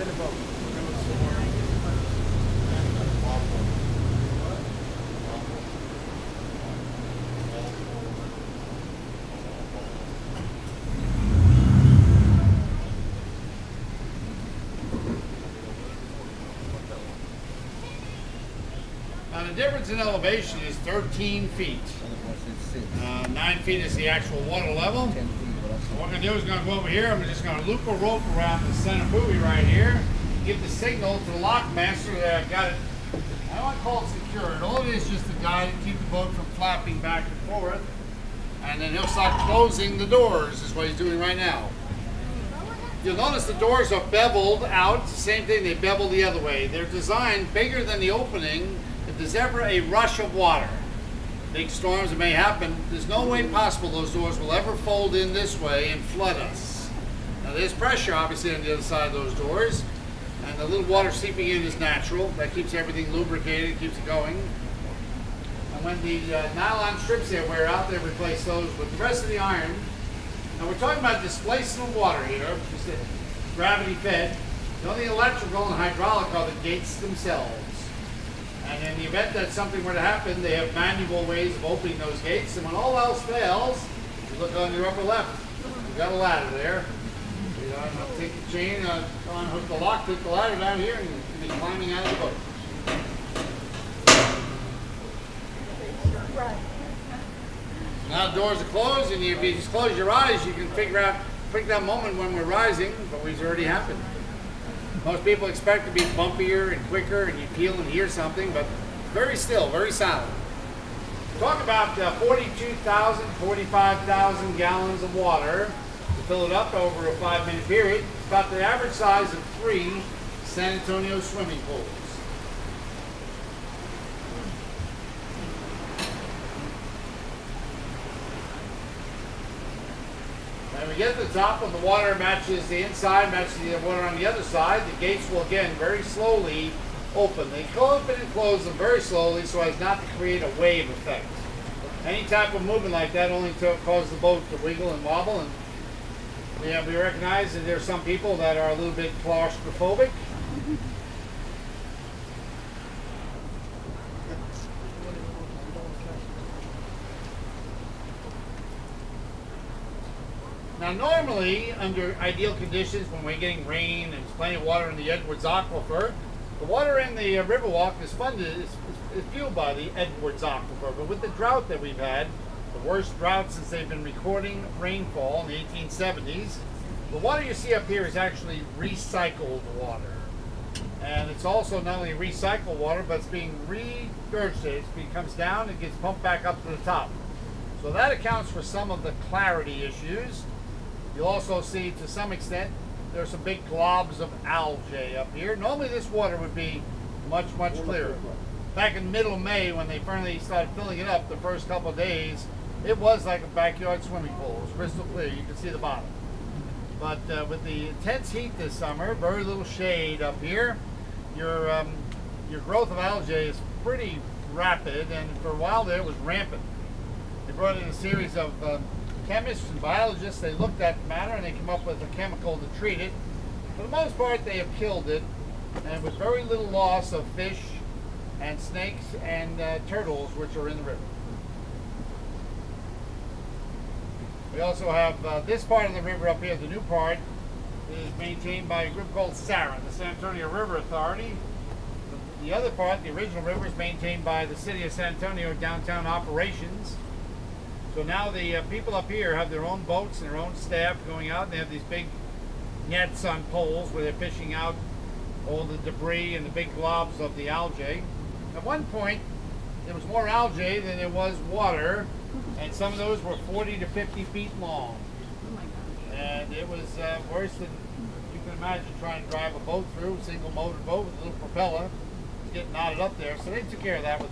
in the boat. Now the difference in elevation is 13 feet. 9 feet is the actual water level. 10 feet. So what I'm going to do is going to go over here. I'm just going to loop a rope around the center buoy right here. Give the signal to the lock master that I've got it. I don't want to call it secured. All it is just a guide to keep the boat from flapping back and forth. And then he'll start closing the doors, is what he's doing right now. You'll notice the doors are beveled out. It's the same thing, they bevel the other way. They're designed bigger than the opening. If there's ever a rush of water, big storms that may happen, there's no way possible those doors will ever fold in this way and flood us. Now there's pressure obviously on the other side of those doors, and the little water seeping in is natural. That keeps everything lubricated, keeps it going. And when the nylon strips there wear out, they replace those with the rest of the iron. Now we're talking about displacement of water here, just gravity fed. The only electrical and hydraulic are the gates themselves. And in the event that something were to happen, they have manual ways of opening those gates. And when all else fails, you look on your upper left, you've got a ladder there. You know, take the chain, unhook the lock, take the ladder down here, and you'll be climbing out of the boat. Now the doors are closed, and if you just close your eyes, you can pick that moment when we're rising, but it's already happened. Most people expect to be bumpier and quicker, and you feel and hear something, but very still, very silent. Talk about 42,000, 45,000 gallons of water to fill it up over a 5-minute period. It's about the average size of 3 San Antonio swimming pools. When we get to the top, when the water matches the inside, matches the water on the other side, the gates will again very slowly open. They open and close them very slowly so as not to create a wave effect. Any type of movement like that only causes the boat to wiggle and wobble. And we recognize that there are some people that are a little bit claustrophobic. Now normally, under ideal conditions, when we're getting rain and there's plenty of water in the Edwards Aquifer, the water in the Riverwalk is fueled by the Edwards Aquifer. But with the drought that we've had, the worst drought since they've been recording rainfall in the 1870s, the water you see up here is actually recycled water. And it's also not only recycled water, but it's being regurgitated. It comes down, it gets pumped back up to the top. So that accounts for some of the clarity issues. You'll also see, to some extent, there's some big globs of algae up here. Normally this water would be much, much clearer. Back in the middle of May, when they finally started filling it up, the first couple of days, it was like a backyard swimming pool. It was crystal clear. You could see the bottom. But with the intense heat this summer, very little shade up here, your growth of algae is pretty rapid, and for a while there it was rampant. They brought in a series of chemists and biologists. They looked at the matter and they came up with a chemical to treat it. For the most part, they have killed it, and with very little loss of fish and snakes and turtles, which are in the river. We also have this part of the river up here, the new part, is maintained by a group called SARA, the San Antonio River Authority. The other part, the original river, is maintained by the City of San Antonio Downtown Operations. So now the people up here have their own boats and their own staff going out, and they have these big nets on poles where they're fishing out all the debris and the big globs of the algae. At one point, there was more algae than there was water, and some of those were 40 to 50 feet long. Oh my God. And it was worse than you can imagine trying to drive a boat through, a single motor boat with a little propeller, getting knotted up there. So they took care of that with